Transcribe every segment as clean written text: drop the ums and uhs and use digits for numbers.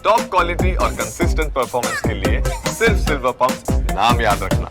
Top quality और consistent performance के लिए सिर्फ सिल्वर पंप नाम याद रखना।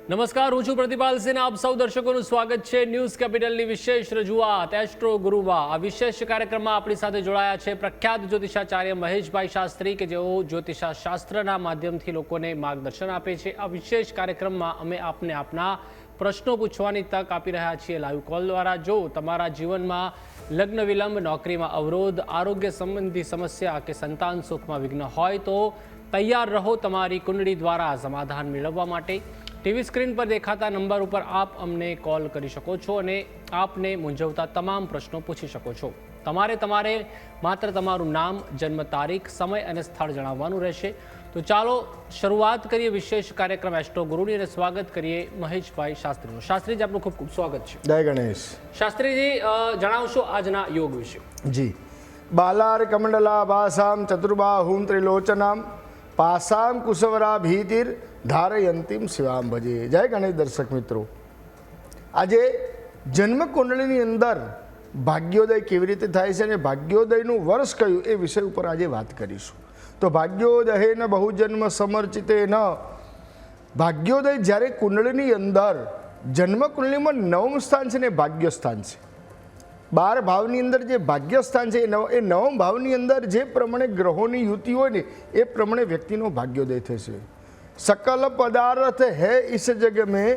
નમસ્કાર, હું છું પ્રતિપાલ સિંહ. આપ સૌ દર્શકોનું સ્વાગત છે ન્યૂઝ કેપિટલની વિશેષ રજૂઆત એસ્ટ્રો ગુરુમાં. આ વિશેષ કાર્યક્રમમાં આપણી સાથે જોડાયા છે પ્રખ્યાત જ્યોતિષાચાર્ય મહેશભાઈ શાસ્ત્રી, કે જેઓ જ્યોતિષશાસ્ત્રના માધ્યમથી લોકોને માર્ગદર્શન આપે છે. આ વિશેષ કાર્યક્રમમાં અમે આપને આપના પ્રશ્નો પૂછવાની તક આપી રહ્યા છીએ લાઈવ કોલ દ્વારા. જો તમારા જીવનમાં લગ્ન વિલંબ, નોકરીમાં અવરોધ, આરોગ્ય સંબંધી સમસ્યા કે સંતાન સુખમાં વિઘ્ન હોય તો તૈયાર રહો તમારી કુંડળી દ્વારા સમાધાન મેળવવા માટે. ટીવી સ્ક્રીન પર દેખાતા નંબર ઉપર આપ અમને કોલ કરી શકો છો અને આપને મૂંઝવતા તમામ પ્રશ્નો પૂછી શકો છો. તમારે માત્ર તમારું નામ, જન્મ તારીખ, સમય અને સ્થળ જણાવવાનું રહેશે. તો ચાલો શરૂઆત કરીએ વિશેષ કાર્યક્રમ એસ્ટ્રો ગુરુની અને સ્વાગત કરીએ મહેશભાઈ શાસ્ત્રીનું. શાસ્ત્રીજી, આપનું ખૂબ ખૂબ સ્વાગત છે. જય ગણેશ. શાસ્ત્રીજી, જણાવશો આજના યોગ વિશે. જી. બાલાર કમંડલા ભાસામ ચતુર્બાહુમ ત્રિલોચનામ પાસામ કુશવરા ભીતિર ધારયંતિમ શિવામ ભજે. જય ગણેશ. દર્શક મિત્રો, આજે જન્મ કુંડળીની અંદર ભાગ્યોદય કેવી રીતે થાય છે અને ભાગ્યોદયનું વર્ષ કયું એ વિષય ઉપર આજે વાત કરીશું. તો ભાગ્યોદય ન બહુજન્મ સમર્ચિતે ન, ભાગ્યોદય જ્યારે કુંડળીની અંદર જન્મ કુંડળીમાં નવમ સ્થાન છે ને ભાગ્ય સ્થાન છે. 12 ભાવની અંદર જે ભાગ્ય સ્થાન છે એ નવમ ભાવની અંદર જે પ્રમાણે ગ્રહોની યુતિ હોય ને એ પ્રમાણે વ્યક્તિનો ભાગ્યોદય થશે. सकल पदार्थ है इस जग में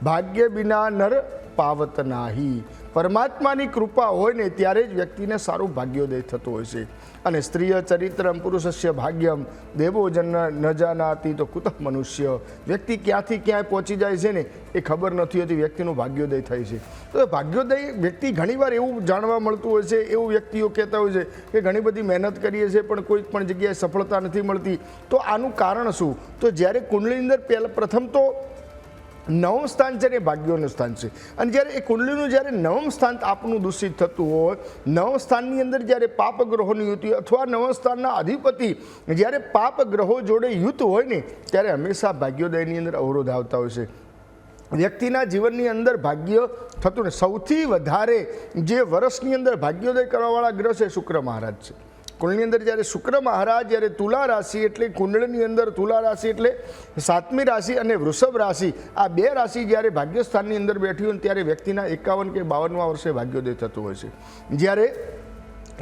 भाग्य बिना नर पावत नाही. પરમાત્માની કૃપા હોય ને ત્યારે જ વ્યક્તિને સારું ભાગ્યોદય થતો હોય છે. અને સ્ત્રીય ચરિત્રમ પુરુષસ્ય ભાગ્યમ દેવો જન ન જાનાતિ તો કુતઃ મનુષ્ય. વ્યક્તિ ક્યાંથી ક્યાંય પહોંચી જાય છે ને એ ખબર નથી હોતી, વ્યક્તિનું ભાગ્યોદય થાય છે. તો ભાગ્યોદય વ્યક્તિ ઘણીવાર એવું જાણવા મળતું હોય છે, એવું વ્યક્તિઓ કહેતા હોય છે કે ઘણી બધી મહેનત કરીએ છીએ પણ કોઈ પણ જગ્યાએ સફળતા નથી મળતી. તો આનું કારણ શું? તો જ્યારે કુંડળીની અંદર પ્રથમ તો નવમ સ્થાન છે ને ભાગ્યોનું સ્થાન છે. અને જ્યારે એ કુંડલીનું જ્યારે નવમ સ્થાન આપનું દૂષિત થતું હોય, નવમ સ્થાનની અંદર જ્યારે પાપ ગ્રહોની યુતિ અથવા નવમ સ્થાનના અધિપતિ જ્યારે પાપ ગ્રહો જોડે યુત હોય ને ત્યારે હંમેશા ભાગ્યોદયની અંદર અવરોધ આવતા હોય છે. વ્યક્તિના જીવનની અંદર ભાગ્ય થતું ને સૌથી વધારે જે વર્ષની અંદર ભાગ્યોદય કરવાવાળા ગ્રહ છે શુક્ર મહારાજ છે. કુંડળીની અંદર જ્યારે શુક્ર મહારાજ જ્યારે તુલા રાશિ એટલે કુંડળીની અંદર તુલા રાશિ એટલે 7મી રાશિ અને વૃષભ રાશિ, આ 2 રાશિ જ્યારે ભાગ્યસ્થાનની અંદર બેઠી હોય ત્યારે વ્યક્તિના 51 કે 52મા વર્ષે ભાગ્યોદય થતું હોય છે. જ્યારે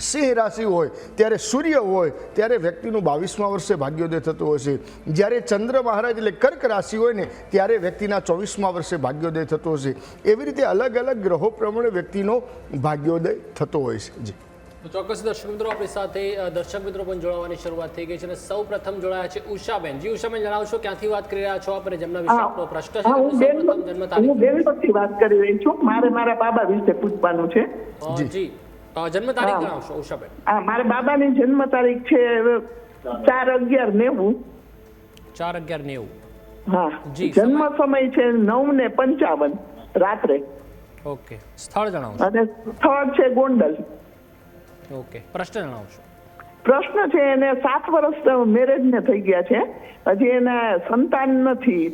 સિંહ રાશિ હોય ત્યારે સૂર્ય હોય ત્યારે વ્યક્તિનું 22મા વર્ષે ભાગ્યોદય થતું હોય છે. જ્યારે ચંદ્ર મહારાજ એટલે કર્ક રાશિ હોય ને ત્યારે વ્યક્તિના 24મા વર્ષે ભાગ્યોદય થતો હોય છે. એવી રીતે અલગ અલગ ગ્રહો પ્રમાણે વ્યક્તિનો ભાગ્યોદય થતો હોય છે. જી. તો ચોક્કસ દર્શક મિત્રો, આપણી સાથે દર્શક મિત્રો પણ જોડાવાની શરૂઆત થઈ ગઈ છે અને સૌ પ્રથમ જોડાયા છે ઉષાબેન. જી ઉષાબેન, જણાવશો ક્યાંથી વાત કરી રહ્યા છો આપ અને જેમના વિશે આપનો પ્રશ્ન છે? હું બેનપતથી વાત કરી રહી છું. મારા બાબા વિશે પૂછવાનું છે. જી, જન્મ તારીખ જણાવશો ઉષાબેન? મારા બાબાની જન્મ તારીખ છે 4/11/90. 4/11/90. હા. જન્મ સમય છે 9:55 રાત્રે. ઓકે. સ્થળ જણાવશો? અને સ્થળ છે ગોંડલ. ઓકે. પ્રશ્ન જણાવશો? પ્રશ્ન છે એને 7 વર્ષ મેરેજ ને થઈ ગયા છે, હજી એને સંતાન નથી.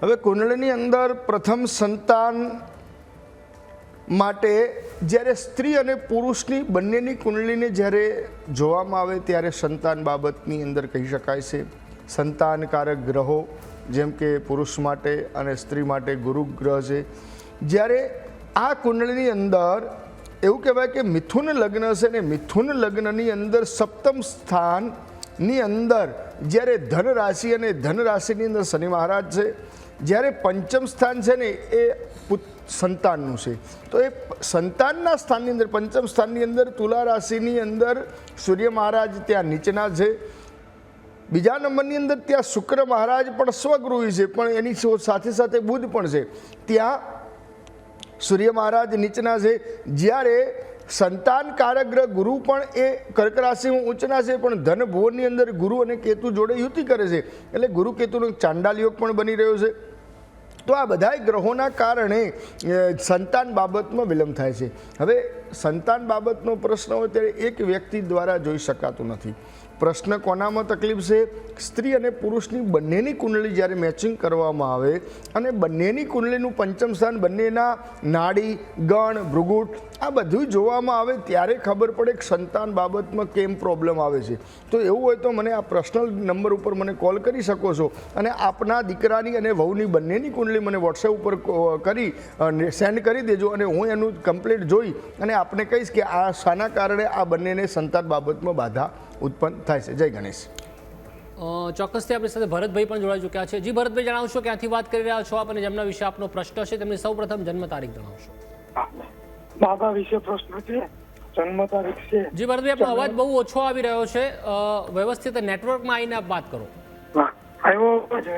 હવે કુંડળીની અંદર પ્રથમ સંતાન માટે જ્યારે સ્ત્રી અને પુરુષની બંનેની કુંડળીને જ્યારે જોવામાં આવે ત્યારે સંતાન બાબતની અંદર કહી શકાય છે સંતાનકારક ગ્રહો જેમ કે પુરુષ માટે અને સ્ત્રી માટે ગુરુ ગ્રહ છે. જ્યારે આ કુંડળીની અંદર એવું કહેવાય કે મિથુન લગ્ન છે ને મિથુન લગ્નની અંદર 7મ સ્થાનની અંદર જ્યારે ધન રાશિ અને ધન રાશિની અંદર શનિ મહારાજ છે, જ્યારે 5મ સ્થાન છે ને એ સંતાનનું છે. તો એ સંતાનના સ્થાનની અંદર 5મ સ્થાનની અંદર તુલા રાશિની અંદર સૂર્ય મહારાજ ત્યાં નીચેના છે. બીજા નંબરની અંદર ત્યાં શુક્ર મહારાજ પણ સ્વગૃહી છે, પણ એની સાથે સાથે બુધ પણ છે. ત્યાં સૂર્ય મહારાજ નીચના છે. જ્યારે સંતાન કારક ગ્રહ ગુરુ પણ એ કર્ક રાશિમાં ઊંચના છે, પણ ધન ભુવનની અંદર ગુરુ અને કેતુ જોડે યુતિ કરે છે. એટલે ગુરુ કેતુનો ચાંડાલ યોગ પણ બની રહ્યો છે. તો આ બધાય ગ્રહોના કારણે સંતાન બાબતમાં વિલંબ થાય છે. હવે સંતાન બાબતનો પ્રશ્ન હોય ત્યારે એક વ્યક્તિ દ્વારા જોઈ શકાતું નથી. પ્રશ્ન કોનામાં તકલીફ છે? સ્ત્રી અને પુરુષની બંનેની કુંડળી જ્યારે મેચિંગ કરવામાં આવે અને બંનેની કુંડળીનું પંચમ સ્થાન, બંનેના નાડી, ગણ, ભૃગુટ આ બધું જોવામાં આવે ત્યારે ખબર પડે કે સંતાન બાબતમાં કેમ પ્રોબ્લેમ આવે છે. તો એવું હોય તો મને આ પર્સનલ નંબર ઉપર મને કોલ કરી શકો છો અને આપના દીકરાની અને વહુની બંનેની કુંડળી મને વોટ્સએપ ઉપર કરી સેન્ડ કરી દેજો અને હું એનું કમ્પ્લીટ જોઈ અને આપને કહીશ કે આ શાના કારણે આ બંનેને સંતાન બાબતમાં બાધા ઉત્પન્ન થાય છે. જય ગણેશ. ચોક્કસથી આપણી સાથે ભરતભાઈ પણ જોડાઈ ચૂક્યા છે. જી ભરતભાઈ, જણાવશો ક્યાંથી વાત કરી રહ્યા છો આપ અને જેમના વિશે આપનો પ્રશ્ન છે તેમની સૌપ્રથમ જન્મ તારીખ જણાવશો. બાબા વિશે પ્રશ્ન છે, જન્મ તારીખ છે. જી ભરતભાઈ, આપનો અવાજ બહુ ઓછો આવી રહ્યો છે, વ્યવસ્થિત નેટવર્કમાં આવીને આપ વાત કરો. આવ્યો છે.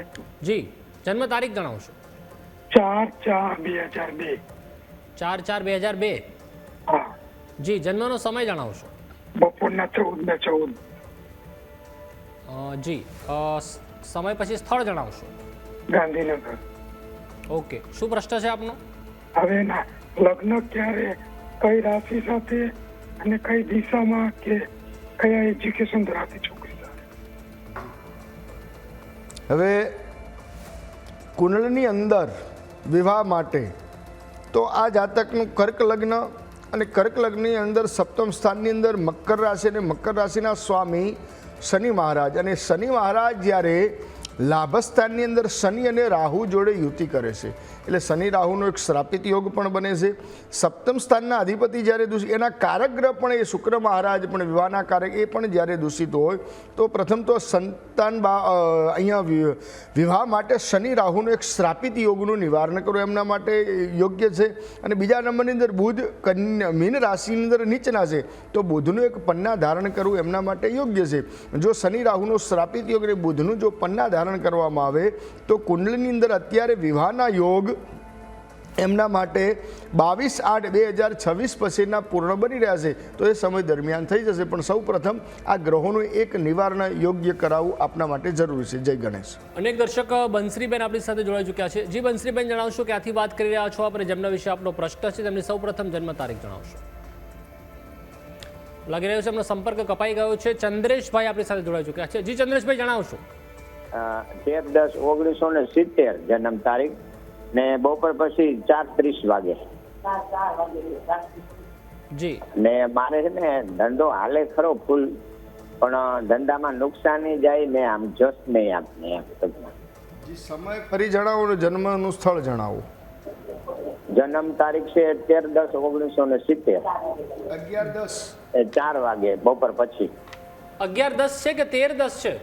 જી, જન્મ તારીખ જણાવશો. 4/4/2002. 4/4/2002. હા. જી, જન્મનો સમય જણાવશો. બપોરના 14:14. જી, સમય પછી સ્થળ જણાવશો. ગાંધીનગર. ઓકે, શું પ્રશ્ન છે આપનો? હવે ના લગ્ન ક્યારે, કઈ રાશિ સાથે અને કઈ દિશામાં કે કયા એજ્યુકેશન ધરાવતી છોકરી સાથે? હવે કુંડળીની અંદર વિવાહ માટે તો આ જાતકનું કર્ક લગ્ન અને કર્ક લગ્નની અંદર સપ્તમ સ્થાનની અંદર મકર રાશિ અને મકર રાશિના સ્વામી શનિ મહારાજ, અને શનિ મહારાજ જ્યારે લાભસ્થાનની અંદર શનિ અને રાહુ જોડે યુતિ કરે છે એટલે શનિ રાહુનો એક શ્રાપિત યોગ પણ બને છે. સપ્તમ સ્થાનના અધિપતિ જ્યારે દૂષિત, એના કારક ગ્રહ પણ એ શુક્ર મહારાજ પણ વિવાહના કારક એ પણ જ્યારે દૂષિત હોય તો પ્રથમ તો સંતાન અહીંયા વિવાહ માટે શનિ રાહુનો એક શ્રાપિત યોગનું નિવારણ કરવું એમના માટે યોગ્ય છે. અને બીજા નંબરની અંદર બુધ મીન રાશિની અંદર નીચના છે તો બુધનું એક પન્ના ધારણ કરવું એમના માટે યોગ્ય છે. જો શનિ રાહુનો શ્રાપિત યોગ અને બુધનું જો પન્ના ધારણ કરવામાં આવે તો કુંડળીની અંદર અત્યારે વિવાહના યોગ એમના માટે 22/8/2026 પછીના પૂર્ણ બની રહ્યા છે. તો એ સમય દરમિયાન થઈ જશે, પણ સૌ પ્રથમ આ ગ્રહોનું એક નિવારણ યોગ્ય કરાવવું આપના માટે જરૂરી છે. જય ગણેશ. અનેક દર્શક બંસરીબેન આપણી સાથે જોડાઈ ચૂક્યા છે. જી બંસરીબેન, જણાવશો ક્યાંથી વાત કરી રહ્યા છો આપ અને જેમના વિશે આપનો પ્રશ્ન છે તેમની સૌપ્રથમ જન્મ તારીખ જણાવશો. લાગી રહ્યો છે એમનો સંપર્ક કપાઈ ગયો છે. ચંદ્રેશભાઈ આપણી સાથે જોડાઈ ચૂક્યા છે. જી ચંદ્રેશભાઈ, જણાવશો. 13/10/1970 જન્મ તારીખ ને બપોર પછી 4:30 વાગે. જી. ને મારે છે ને ધંધો હાલે ખરો ફૂલ, પણ ધંધામાં નુકસાની જાય ને આમ જસ નહીં આપને એમ. જી, સમય ફરી જણાવો ને જન્મનું સ્થળ જણાવો. જન્મ તારીખ છે 13/10/1970. 11:10. 4 વાગે બપોર પછી. 11:10 છે કે 13:10 છે?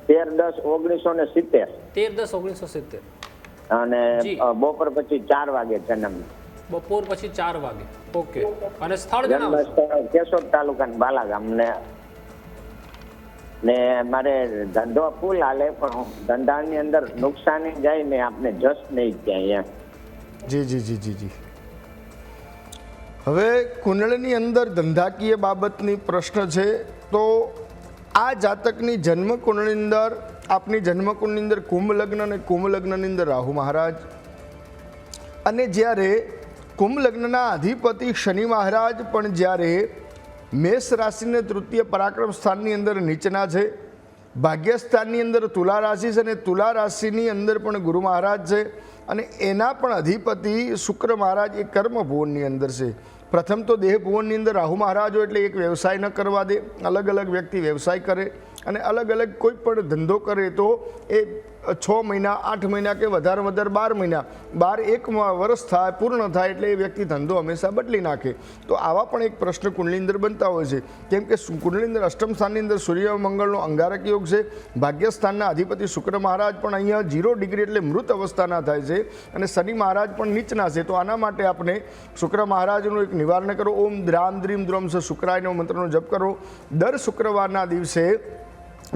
13/10/1970. 13/10/1970. અને જી. બપોર પછી 4 વાગે જન્મ. બપોર પછી 4 વાગે. ઓકે, અને સ્થળ જન્મ જણાવો. સ્થળ કેશોદ તાલુકાના બાલાગામ. ને મારે ધંધો ફૂલ હાલે પણ ધંધાની અંદર નુકસાની જાય ને આપને જસ નહીં ક્યાંય. જી જી જી જી જી. હવે કુંડળીની અંદર ધંધાકીય બાબતની પ્રશ્ન છે તો આ જાતકની જન્મ કુંડળીની અંદર આપની જન્મકુંડની અંદર કુંભ લગ્ન અને કુંભ લગ્નની અંદર રાહુ મહારાજ, અને જ્યારે કુંભ લગ્નના અધિપતિ શનિ મહારાજ પણ જ્યારે મેષ રાશિને તૃતીય પરાક્રમ સ્થાનની અંદર નીચના છે, ભાગ્યસ્થાનની અંદર તુલા રાશિ છે અને તુલા રાશિની અંદર પણ ગુરુ મહારાજ છે, અને એના પણ અધિપતિ શુક્ર મહારાજ એ કર્મ ભુવનની અંદર છે. પ્રથમ તો દેહ ભુવનની અંદર રાહુ મહારાજ હોય એટલે એક વ્યવસાય ન કરવા દે, અલગ અલગ વ્યક્તિ વ્યવસાય કરે અને અલગ અલગ કોઈ પણ ધંધો કરે તો એ 6 મહિના 8 મહિના કે વધારે 12 મહિના 1 વર્ષ થાય પૂર્ણ થાય એટલે એ વ્યક્તિ ધંધો હંમેશા બદલી નાખે. તો આવા પણ એક પ્રશ્ન કુંડલી અંદર બનતા હોય છે, કેમ કે કુંડલી અંદર અષ્ટમ સ્થાનની અંદર સૂર્ય મંગળનો અંગારક યોગ છે, ભાગ્યસ્થાનના અધિપતિ શુક્ર મહારાજ પણ અહીંયા 0 ડિગ્રી એટલે મૃત અવસ્થાના થાય છે, અને શનિ મહારાજ પણ નીચના છે. તો આના માટે આપણે શુક્ર મહારાજનું એક નિવારણ કરો. ઓમ દ્રામ દ્રીમ દ્રોમ શુક્રાયનો મંત્રનો જપ કરો. દર શુક્રવારના દિવસે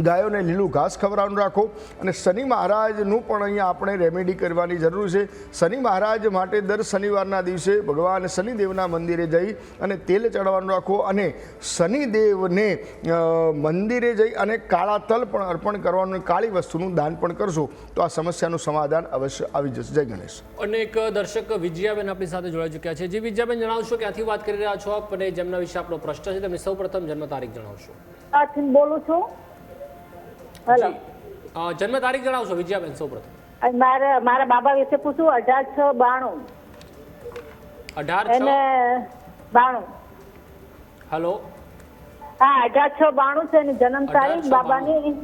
ગાયોને લીલું ઘાસ ખવડાવવાનું રાખો. અને શનિ મહારાજનું પણ અહીંયા આપણે રેમેડી કરવાની જરૂર છે. શનિ મહારાજ માટે દર શનિવારના દિવસે ભગવાન શનિદેવના મંદિરે જઈ અને તેલ ચડાવવાનું રાખો. અને શનિદેવને મંદિરે જઈ અને કાળા તલ પણ અર્પણ કરવાનું, કાળી વસ્તુનું દાન પણ કરશો તો આ સમસ્યાનું સમાધાન અવશ્ય આવી જશે. જય ગણેશ. અને એક દર્શક વિજયાબેન આપણી સાથે જોડાઈ ચૂક્યા છે. જે વિજયાબેન જણાવશો ક્યાંથી વાત કરી રહ્યા છો આપ અને જેમના વિશે આપણો પ્રશ્ન છે તેમની સૌપ્રથમ જન્મ તારીખ જણાવશો. આથી બોલું છું. હેલો, જન્મ તારીખ જણાવશો વિજયાબેન સૌપ્રથમ. મારા બાબા વિશે પૂછું. 1892. 18 એને 92. હેલો, હા, 1892 છે એની જન્મ તારીખ 1892. બાબાની.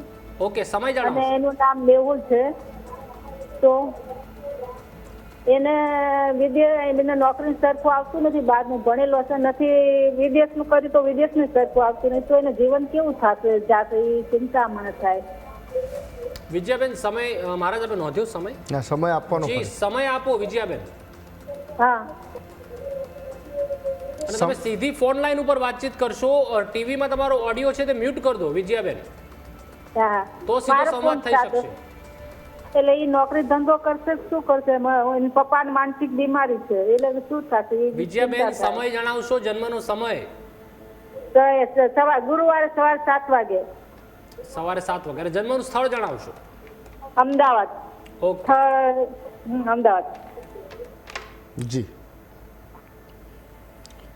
ઓકે, સમય અને જણાવશો. એનું નામ મેહુલ છે. તો એને એને નોકરી સરખું આવતું નથી. બારનું ભણેલો હશે, નથી વિદેશનું કર્યું તો વિદેશનું સરખું આવતું નથી. તો એને જીવન કેવું થશે જાતે એ ચિંતા મને થાય. વિજયાબેન સમય મહારાજ આપણે નોંધ્યો સમય? ના, સમય આપવાનો જી, સમય આપો વિજયાબેન. હા, અને તમે સીધી ફોન લાઈન ઉપર વાતચીત કરશો. ટીવીમાં તમારો ઓડિયો છે તે મ્યુટ કરી દો વિજયાબેન, હા. તો સીધો મારો સંવાદ ફોન થઈ ચાલુ. શકશે. એટલે એ નોકરી ધંધો કરશે શું કરશે? એના પપ્પાને માનસિક બીમારી છે એટલે શું થશે? એ વિજયાબેન ચિંતા થાય. સમય જણાવશો, જન્મનો સમય? ગુરુવારે સવારે 7 વાગે. સવારે 7 વાગે. અને જન્મનું સ્થળ જણાવશો? અમદાવાદ. ઓકે, અમદાવાદ. જી.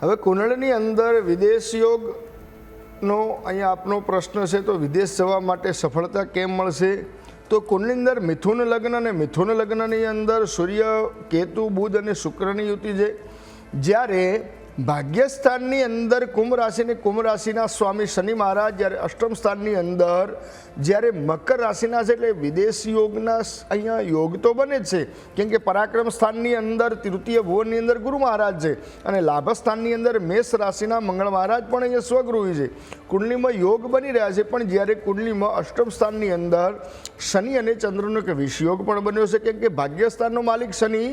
હવે કુંડળીની અંદર વિદેશ યોગનો અહીંયા આપનો પ્રશ્ન છે. તો વિદેશ જવા માટે સફળતા કેમ મળશે? તો કુંડળીની અંદર મિથુન લગ્ન અને મિથુન લગ્નની અંદર સૂર્ય, કેતુ, બુધ અને શુક્રની યુતિ છે. જ્યારે ભાગ્યસ્થાનની અંદર કુંભ રાશિ અને કુંભ રાશિના સ્વામી શનિ મહારાજ જ્યારે અષ્ટમ સ્થાનની અંદર જ્યારે મકર રાશિના છે એટલે વિદેશ યોગના અહીંયા યોગ તો બને જ છે. કેમ કે પરાક્રમ સ્થાનની અંદર તૃતીય ભુવનની અંદર ગુરુ મહારાજ છે અને લાભ સ્થાનની અંદર મેષ રાશિના મંગળ મહારાજ પણ અહીંયા સ્વગૃહી છે. કુંડલીમાં યોગ બની રહ્યા છે. પણ જ્યારે કુંડલીમાં અષ્ટમ સ્થાનની અંદર શનિ અને ચંદ્રનો એક વિષયોગ પણ બન્યો છે. કેમ કે ભાગ્યસ્થાનનો માલિક શનિ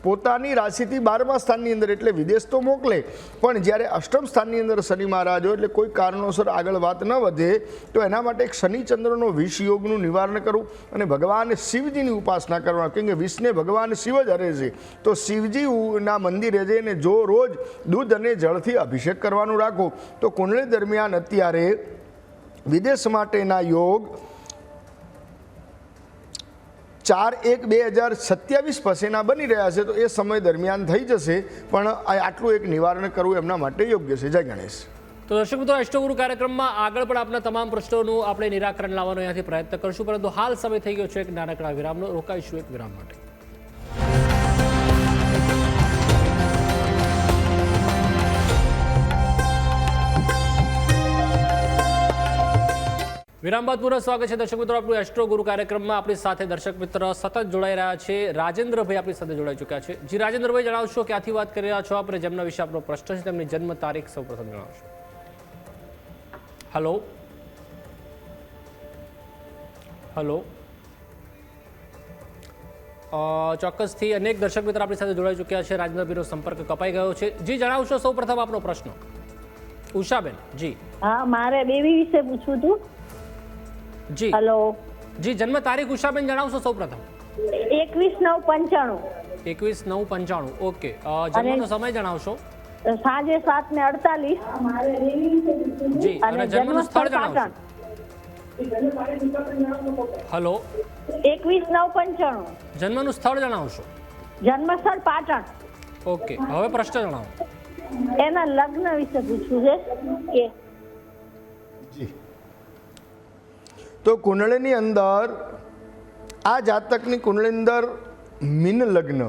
પોતાની રાશિથી 12મા સ્થાનની અંદર એટલે વિદેશ તો મોકલે, પણ જ્યારે અષ્ટમ સ્થાનની અંદર શનિ મહારાજ હોય એટલે કોઈ કારણોસર આગળ વાત ન વધે તો એના માટે એક શનિ ચંદ્રનો વિષ યોગનું નિવારણ કરવું અને ભગવાન શિવજીની ઉપાસના કરવા. કેમ કે વિષને ભગવાન શિવ જ હરે છે. તો શિવજીના મંદિરે જઈને જો રોજ દૂધ અને જળથી અભિષેક કરવાનું રાખો તો કુંડળી દરમિયાન અત્યારે વિદેશ માટેના યોગ 4/1/2027 પછીના બની રહ્યા છે. તો એ સમય દરમિયાન થઈ જશે, પણ આટલું એક નિવારણ કરવું એમના માટે યોગ્ય છે. જય ગણેશ. તો દર્શક મિત્રો, અષ્ટગુરુ કાર્યક્રમમાં આગળ પણ આપના તમામ પ્રશ્નોનું આપણે નિરાકરણ લાવવાનો અહીંયાથી પ્રયત્ન કરશું. પરંતુ હાલ સમય થઈ ગયો છે એક નાનકડા વિરામનો. રોકાઈશું એક વિરામ માટે. વિરામ બાદ પૂર્ણ સ્વાગત છે દર્શક મિત્રો આપણું એસ્ટ્રો ગુરુ કાર્યક્રમમાં. આપણી સાથે દર્શક મિત્ર સતત જોડાઈ રહ્યા છે. રાજેન્દ્રભાઈ આપણી સાથે જોડાઈ ચૂક્યા છે. જી રાજેન્દ્રભાઈ, જણાવશો ક્યાંથી વાત કરી રહ્યા છો આપણે, જેમના વિશે આપણો પ્રશ્ન છે તેમની જન્મ તારીખ સૌપ્રથમ જણાવશો. હલો હલો, ચોક્કસથી અનેક દર્શક મિત્ર આપણી સાથે જોડાઈ ચૂક્યા છે. રાજેન્દ્રભાઈનો સંપર્ક કપાઈ ગયો છે. જી જણાવશો સૌપ્રથમ આપનો પ્રશ્ન. ઉષાબેન જી. હા, મારે બેબી વિશે પૂછવું હતું. જી હેલો, જી, જન્મ તારીખ ઉષાબેન જણાવશો સૌપ્રથમ? 21/9/95. 21/9/95. ઓકે, જન્મનો સમય જણાવશો? સાંજે 7:48. જી, અને જન્મનું સ્થળ જણાવશો? હલો, 21/9/95. જન્મનું સ્થળ જણાવશો? જન્મસ્થળ પાટણ. ઓકે, હવે પ્રશ્ન જણાવો. એના લગ્ન વિશે પૂછવું છે કે જી. તો કુંડળીની અંદર આ જાતકની કુંડળીની અંદર મીન લગ્ન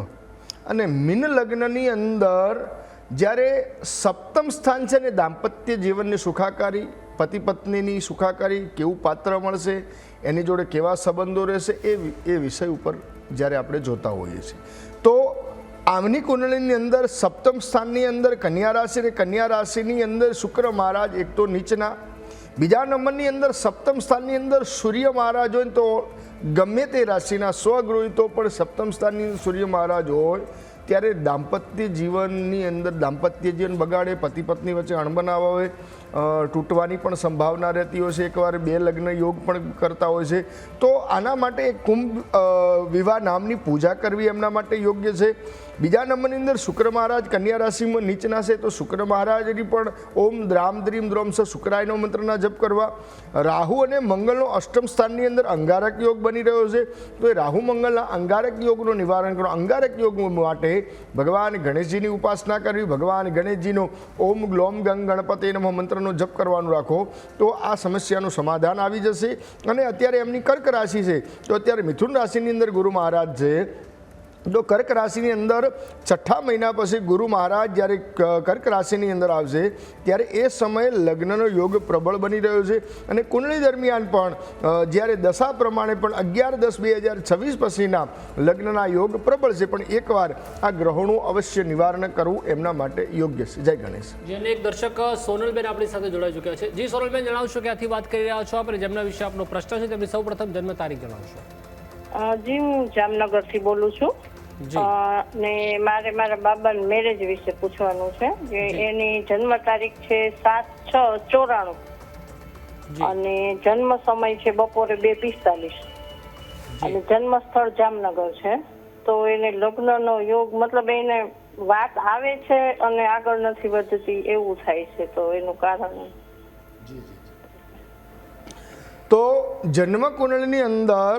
અને મીન લગ્નની અંદર જ્યારે સપ્તમ સ્થાન છે ને દાંપત્ય જીવનની સુખાકારી, પતિ પત્નીની સુખાકારી, કેવું પાત્ર મળશે, એની જોડે કેવા સંબંધો રહેશે એ વિષય ઉપર જ્યારે આપણે જોતા હોઈએ છીએ. તો આમની કુંડળીની અંદર સપ્તમ સ્થાનની અંદર કન્યા રાશિ અને કન્યા રાશિની અંદર શુક્ર મહારાજ એક તો નીચના, બીજા નંબરની અંદર સપ્તમ સ્થાનની અંદર સૂર્ય મહારાજ હોય તો ગમે તે રાશિના સ્વગૃહિતો પણ સપ્તમ સ્થાનની અંદર સૂર્ય મહારાજ હોય ત્યારે દાંપત્ય જીવનની અંદર દાંપત્ય જીવન બગાડે, પતિ પત્ની વચ્ચે અણબનાવ આવે, તૂટવાની પણ સંભાવના રહેતી હોય છે, એકવાર 2 લગ્ન યોગ પણ કરતા હોય છે. તો આના માટે એક કુંભ વિવાહ નામની પૂજા કરવી એમના માટે યોગ્ય છે. બીજા નંબરની અંદર શુક્ર મહારાજ કન્યા રાશિમાં નીચના છે, તો શુક્ર મહારાજની પણ ઓમ દ્રામ દ્રીમ દ્રોમ સ શુક્રાયનો મંત્રના જપ કરવા. રાહુ અને મંગળનો અષ્ટમ સ્થાનની અંદર અંગારક યોગ બની રહ્યો છે, તો એ રાહુ મંગળના અંગારક યોગનું નિવારણ કરો. અંગારક યોગ માટે ભગવાન ગણેશજીની ઉપાસના કરવી, ભગવાન ગણેશજીનો ઓમ ગ્લોમ ગંગ ગણપતિ નમઃ મંત્રનો જપ કરવાનું રાખો, તો આ સમસ્યાનું સમાધાન આવી જશે. અને અત્યારે એમની કર્ક રાશિ છે, તો અત્યારે મિથુન રાશિની અંદર ગુરુ મહારાજ છે, તો કર્ક રાશિની અંદર 6ઠા મહિના પછી ગુરુ મહારાજ જ્યારે કર્ક રાશિની અંદર આવશે ત્યારે એ સમયે લગ્નનો યોગ પ્રબળ બની રહ્યો છે. અને કુંડળી દરમિયાન પણ જ્યારે દશા પ્રમાણે પણ 11/10/2026 પછીના લગ્નના યોગ પ્રબળ છે, પણ એકવાર આ ગ્રહોનું અવશ્ય નિવારણ કરવું એમના માટે યોગ્ય છે. જય ગણેશ. જેને એક દર્શક સોનલબેન આપણી સાથે જોડાઈ ચૂક્યા છે. જી સોનલબેન, જણાવશો ક્યાંથી વાત કરી રહ્યા છો આપણે, જેમના વિશે આપનો પ્રશ્ન છે તેમની સૌપ્રથમ જન્મ તારીખ જણાવશો. જી, હું જામનગરથી બોલું છું. ને મારા બાબાના મેરેજ વિશે પૂછવાનું છે. જે એની જન્મ તારીખ છે 7/6/94 અને જન્મ સમય છે બપોરે 2:45 અને જન્મ સ્થળ જામનગર છે. તો એને લગ્નનો યોગ મતલબ એને વાત આવે છે અને આગળ નથી વધતી એવું થાય છે, તો એનું કારણ? તો જન્મ કુંડળીની અંદર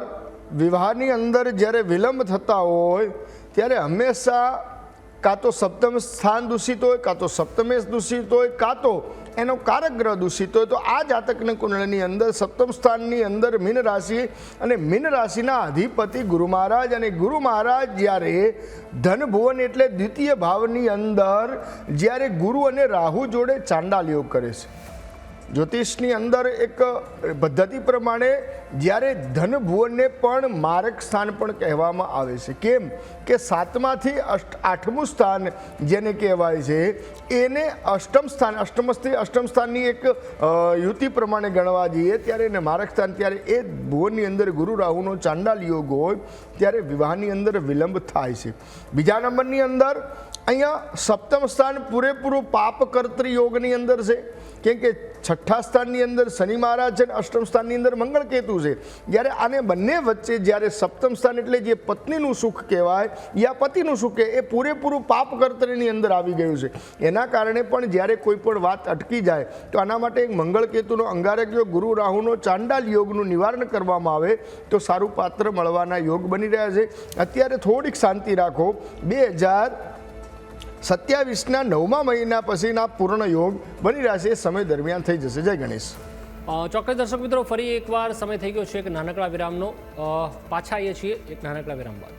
વિવાહની અંદર જ્યારે વિલંબ થતા હોય ત્યારે હંમેશા કાં તો સપ્તમ સ્થાન દૂષિત હોય, કાં તો સપ્તમેશ દૂષિત હોય, કાં તો એનો કારક ગ્રહ દૂષિત હોય. તો આ જાતકની કુંડળીની અંદર સપ્તમ સ્થાનની અંદર મીન રાશિ અને મીન રાશિના અધિપતિ ગુરુ મહારાજ, અને ગુરુ મહારાજ જ્યારે ધન ભુવન એટલે દ્વિતીય ભાવની અંદર જ્યારે ગુરુ અને રાહુ જોડે ચાંડાલ યોગ કરે છે. જ્યોતિષની અંદર એક પદ્ધતિ પ્રમાણે જ્યારે ધન ભુવનને પણ મારક સ્થાન પણ કહેવામાં આવે છે. કેમ કે 7માથી 8મું સ્થાન જેને કહેવાય છે એને અષ્ટમ સ્થાન, અષ્ટમ સ્થાનની એક યુતિ પ્રમાણે ગણવા જઈએ ત્યારે એને મારક સ્થાન, ત્યારે એ ભુવનની અંદર ગુરુ રાહુનો ચાંડાલ યોગ હોય ત્યારે વિવાહની અંદર વિલંબ થાય છે. બીજા નંબરની અંદર અહીંયા સપ્તમ સ્થાન પૂરેપૂરું પાપ કર્તૃ યોગની અંદર છે, કેમ કે 6ઠ્ઠા સ્થાનની અંદર શનિ મહારાજ છે, અષ્ટમ સ્થાનની અંદર મંગળ કેતુ છે. જ્યારે આને બંને વચ્ચે જ્યારે સપ્તમ સ્થાન એટલે જે પત્નીનું સુખ કહેવાય યા પતિનું સુખ એ પૂરેપૂરું પાપ કર્તૃની અંદર આવી ગયું છે. એના કારણે પણ જ્યારે કોઈ પણ વાત અટકી જાય તો આના માટે એક મંગળ કેતુનો અંગારક યોગ, ગુરુ રાહુનો ચાંડાલ યોગનું નિવારણ કરવામાં આવે તો સારું પાત્ર મળવાના યોગ બની રહ્યા છે. અત્યારે થોડીક શાંતિ રાખો. 2027ના 9મા મહિના પછીના પૂર્ણ યોગ બની રહ્યા છે, સમય દરમિયાન થઈ જશે. જય ગણેશ. ચોક્કસ દર્શક મિત્રો, ફરી એકવાર સમય થઈ ગયો છે એક નાનકડા વિરામનો. પાછા આવીએ છીએ એક નાનકડા વિરામ બાદ.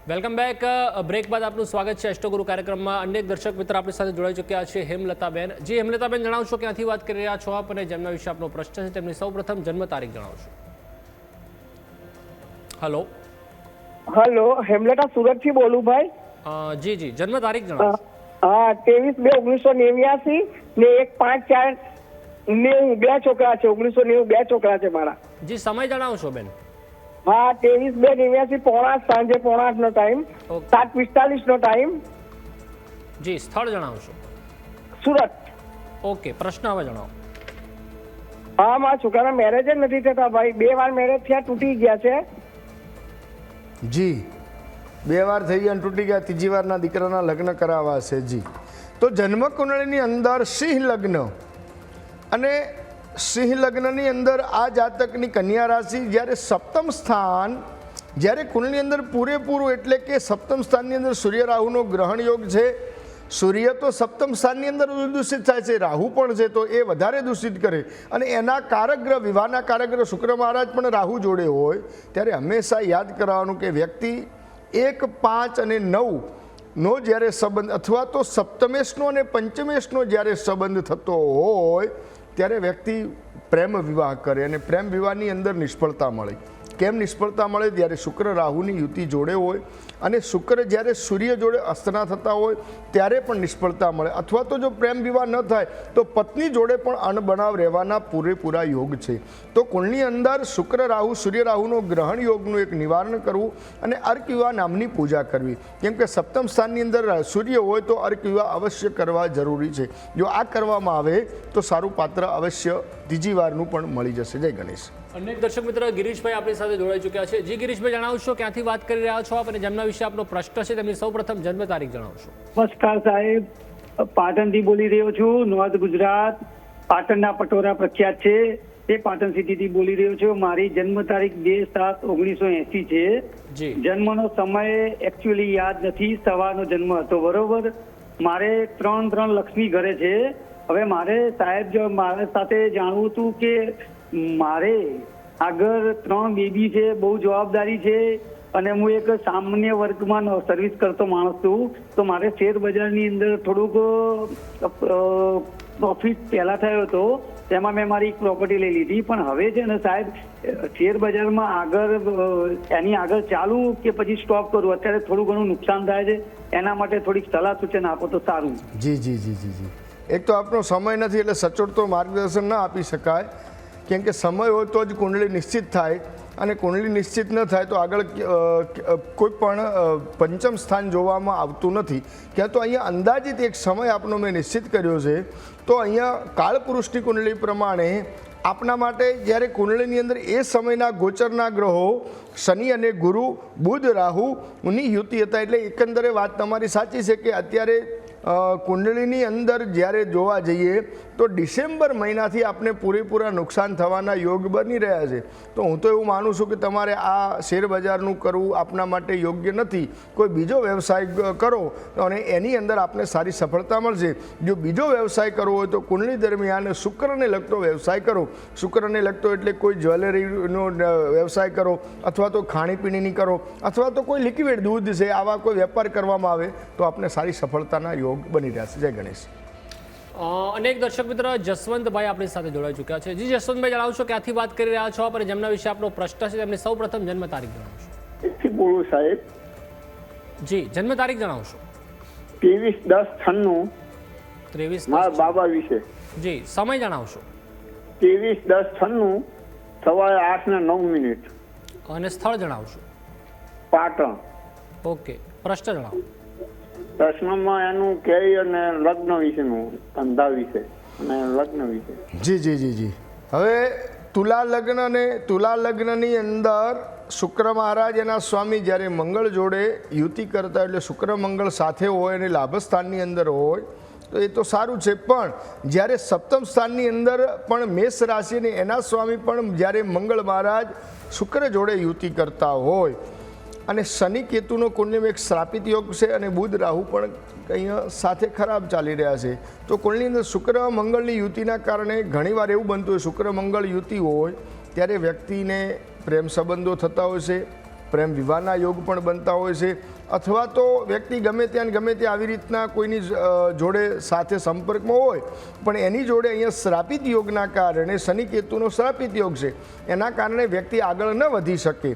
Welcome back. બ્રેક બાદ આપનું સ્વાગત છે અષ્ટગુરુ કાર્યક્રમમાં. અનેક દર્શક મિત્ર આપણી સાથે જોડાઈ ચૂક્યા છે. હેમલતાબેન, જી હેમલતાબેન, જણાવશો ક્યાંથી વાત કરી રહ્યા છો આપ અને જેમના વિશે આપનો પ્રશ્ન છે તેમની સૌપ્રથમ જન્મ તારીખ જણાવશો. હલો. હેમલતા સુરત થી બોલું ભાઈ. જી જી, જન્મ તારીખ જણાવો. હા, 23/2/1989 ને 1/5/4/90. 2 છોકરા છે. 1990 2 છોકરા છે મારા. જી, સમય જણાવશો બેન. હા, 23/2/89 પોણા સાંજે 7:45 નો ટાઈમ, 7:45 નો ટાઈમ. જી, સ્થળ જણાવશો. સુરત. ઓકે, પ્રશ્ન હવે જણાવો. હા, મારા છોકરાના મેરેજ જ નથી થતા ભાઈ. 2 વાર મેરેજ થયા, તૂટી ગયા છે. જી, 2 વાર થઈ ગયા તૂટી ગયા, ત્રીજી વારના દીકરાના લગ્ન કરાવવા છે. જી, તો જન્મ કુંડળીની અંદર સિંહ લગ્ન અને સિંહ લગ્નની અંદર આ જાતકની કન્યા રાશિ જ્યારે સપ્તમ સ્થાન જ્યારે કુંડળીની અંદર પૂરેપૂરું એટલે કે સપ્તમ સ્થાનની અંદર સૂર્ય રાહુનો ગ્રહણ યોગ છે. સૂર્ય તો સપ્તમ સ્થાનની અંદર દૂષિત થાય છે, રાહુ પણ છે તો એ વધારે દૂષિત કરે. અને એના કારકગ્રહ, વિવાહના કારકગ્રહ શુક્ર મહારાજ પણ રાહુ જોડે હોય ત્યારે હંમેશા યાદ કરાવવાનું કે વ્યક્તિ 1, 5 અને 9નો જ્યારે સંબંધ અથવા તો સપ્તમેશનો અને પંચમેશનો જ્યારે સંબંધ થતો હોય ત્યારે વ્યક્તિ પ્રેમ વિવાહ કરે અને પ્રેમ વિવાહની અંદર નિષ્ફળતા મળે. કેમ નિષ્ફળતા મળે? જ્યારે શુક્ર રાહુની યુતિ જોડે હોય અને શુક્ર જ્યારે સૂર્ય જોડે અસ્તના થતા હોય ત્યારે પણ નિષ્ફળતા મળે, અથવા તો જો પ્રેમ વિવાહ ન થાય તો પત્ની જોડે પણ અણબનાવ રહેવાના પૂરેપૂરા યોગ છે. તો કુંડની અંદર શુક્ર રાહુ સૂર્ય રાહુનો ગ્રહણ યોગનું એક નિવારણ કરવું અને અર્ક વિવાહ નામની પૂજા કરવી. કેમ કે સપ્તમ સ્થાનની અંદર સૂર્ય હોય તો અર્ક વિવાહ અવશ્ય કરવા જરૂરી છે. જો આ કરવામાં આવે તો સારું પાત્ર અવશ્ય ત્રીજી વારનું પણ મળી જશે. જય ગણેશ. અનેક દર્શક મિત્ર ગિરીશભાઈ આપણી સાથે જોડાઈ ચૂક્યા છે. જી ગિરીશભાઈ, જણાવશો ક્યાંથી વાત કરી રહ્યા છો આપ અને જન્મ વિશે આપનો પ્રશ્ન છે, તેમની સૌપ્રથમ જન્મ તારીખ જણાવશો. નમસ્કાર સાહેબ, પાટણથી બોલી રહ્યો છું. નોર્થ ગુજરાત પાટણના પટોરા પ્રખ્યાત છે તે પાટણ સિટીથી બોલી રહ્યો છું. મારી જન્મ તારીખ 2/7/1980 છે. જન્મનો સમય એકચ્યુઅલી યાદ નથી, સવારનો જન્મ હતો. બરોબર. મારે 3 લક્ષ્મી ઘરે છે. હવે મારે સાહેબ જો મારા સાથે જાણવું હતું કે મારે આગળ 3 બેબી છે, બહુ જવાબદારી છે અને હું એક સામાન્ય વર્ગમાં સર્વિસ કરતો માણસ છું. તો મારે શેર બજારની અંદર થોડુંક પ્રોફિટ પહેલા થયો હતો, તેમાં મેં મારી એક પ્રોપર્ટી લઈ લીધી. પણ હવે છે ને સાહેબ, શેર બજારમાં આગળ એની આગળ ચાલુ કે પછી સ્ટોપ કરું? અત્યારે થોડું ઘણું નુકસાન થાય છે, એના માટે થોડીક સલાહ સૂચન આપો તો સારું. જી જી જી જી જી. એક તો આપનો સમય નથી એટલે સચોટ તો માર્ગદર્શન ના આપી શકાય, કેમ કે સમય હોય તો જ કુંડળી નિશ્ચિત થાય અને કુંડળી નિશ્ચિત ન થાય તો આગળ કોઈ પણ પંચમ સ્થાન જોવામાં આવતું નથી. ક્યાં તો અહીંયા અંદાજિત એક સમય આપનો મેં નિશ્ચિત કર્યો છે. તો અહીંયા કાળપુરુષની કુંડળી પ્રમાણે આપના માટે જ્યારે કુંડળીની અંદર એ સમયના ગોચરના ગ્રહો શનિ અને ગુરુ, બુધ, રાહુની યુતિ હતા. એટલે એકંદરે વાત તમારી સાચી છે કે અત્યારે કુંડળીની અંદર જ્યારે જોવા જઈએ તો ડિસેમ્બર મહિનાથી આપણે પૂરેપૂરા નુકસાન થવાના યોગ બની રહ્યા છે. તો હું તો એવું માનું છું કે તમારે આ શેરબજારનું કરવું આપના માટે યોગ્ય નથી. કોઈ બીજો વ્યવસાય કરો અને એની અંદર આપને સારી સફળતા મળશે. જો બીજો વ્યવસાય કરવો હોય તો કુંડળી દરમિયાન શુક્રને લગતો વ્યવસાય કરો. શુક્રને લગતો એટલે કોઈ જ્વેલરીનો વ્યવસાય કરો, અથવા તો ખાણીપીણીની કરો, અથવા તો કોઈ લિક્વિડ દૂધ છે, આવા કોઈ વેપાર કરવામાં આવે તો આપને સારી સફળતાના યોગ બની રહ્યા છે. જય ગણેશ. અનેક દર્શક મિત્ર જસવંતભાઈ આપણી સાથે જોડાઈ ચૂક્યા છે. જી જસવંતભાઈ, જણાવશો ક્યાંથી વાત કરી રહ્યા છો અને જેમના વિશે આપનો પ્રશ્ન છે તેમની સૌપ્રથમ જન્મ તારીખ જણાવશો. બોલું સાહેબ. જી, જન્મ તારીખ જણાવશો. 23/10/96. 23 મારા બાબા વિશે. જી, સમય જણાવશો. 23/10/96 સવારે 8:09. અને સ્થળ જણાવશો. પાટણ. ઓકે, પ્રશ્ન જણાવો. પ્રશ્નમાં એનું કેરિયર અને લગ્ન વિશેનું, ધંધા વિશે અને લગ્ન વિશે. જી જી જી જી. હવે તુલા લગ્ન અને તુલા લગ્નની અંદર શુક્ર મહારાજ એના સ્વામી જ્યારે મંગળ જોડે યુતિ કરતા, એટલે શુક્ર મંગળ સાથે હોય અને લાભસ્થાનની અંદર હોય તો એ તો સારું છે. પણ જ્યારે સપ્તમ સ્થાનની અંદર પણ મેષ રાશિની એના સ્વામી પણ જ્યારે મંગળ મહારાજ શુક્ર જોડે યુતિ કરતા હોય અને શનિ કેતુનો કુંડળીમાં એક શ્રાપિત યોગ છે અને બુધ રાહુ પણ અહીંયા સાથે ખરાબ ચાલી રહ્યા છે. તો કુંડળીની અંદર શુક્ર મંગળની યુતિના કારણે ઘણીવાર એવું બનતું હોય, શુક્ર મંગળ યુતિ હોય ત્યારે વ્યક્તિને પ્રેમ સંબંધો થતા હોય છે, પ્રેમ વિવાહના યોગ પણ બનતા હોય છે, અથવા તો વ્યક્તિ ગમે ત્યાં આવી રીતના કોઈની જોડે સાથે સંપર્કમાં હોય પણ એની જોડે અહીંયા શ્રાપિત યોગના કારણે, શનિ કેતુનો શ્રાપિત યોગ છે એના કારણે વ્યક્તિ આગળ ન વધી શકે.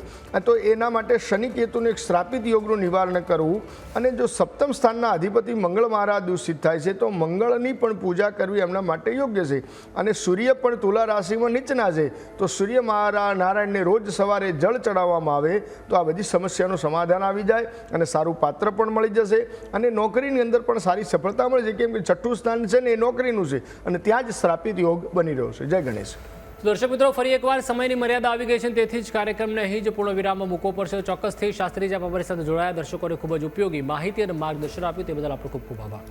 તો એના માટે શનિ કેતુનું એક શ્રાપિત યોગનું નિવારણ કરવું. અને જો સપ્તમ સ્થાનના અધિપતિ મંગળ મહારાજ દૂષિત થાય છે તો મંગળની પણ પૂજા કરવી એમના માટે યોગ્ય છે. અને સૂર્ય પણ તુલા રાશિમાં નીચના છે તો સૂર્ય નારાયણને રોજ સવારે જળ ચડાવવામાં આવે તો આ બધી સમસ્યાનું સમાધાન આવી જાય અને સારું પાત્ર પણ મળી જશે. અને નોકરીની અંદર પણ સારી સફળતા મળે છે, કેમ કે છઠ્ઠું સ્થાન છે ને એ નોકરીનું છે અને ત્યાં જ શ્રાપિત યોગ બની રહ્યો છે. જય ગણેશ. દર્શક મિત્રો, ફરી એકવાર સમયની મર્યાદા આવી ગઈ છે, તેથી જ કાર્યક્રમને અહીં જ પૂર્ણ વિરામમાં મૂકવો પડશે. ચોક્કસથી શાસ્ત્રીજી આપ અમારી સાથે જોડાયા, દર્શકોને ખૂબ જ ઉપયોગી માહિતી અને માર્ગદર્શન આપ્યું તે બદલ આપણો ખૂબ ખૂબ આભાર.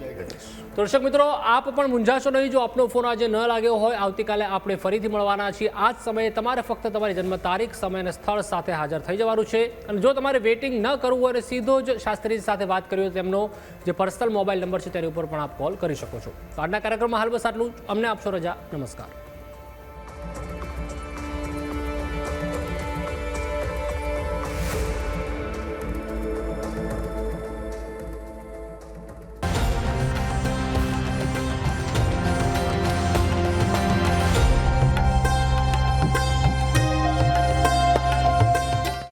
દર્શક મિત્રો, આપ પણ મૂંઝાશો નહીં. જો આપનો ફોન આજે ન લાગ્યો હોય, આવતીકાલે આપણે ફરીથી મળવાના છીએ. આ જ સમયે તમારે ફક્ત તમારી જન્મ તારીખ, સમય અને સ્થળ સાથે હાજર થઈ જવાનું છે. અને જો તમારે વેઇટિંગ ન કરવું હોય અને સીધો જ શાસ્ત્રીજી સાથે વાત કરવી હોય, તેમનો જે પર્સનલ મોબાઈલ નંબર છે તેની ઉપર પણ આપ કોલ કરી શકો છો. તો આજના કાર્યક્રમમાં હાલ બસ આટલું જ. અમને આપશો રજા. નમસ્કાર.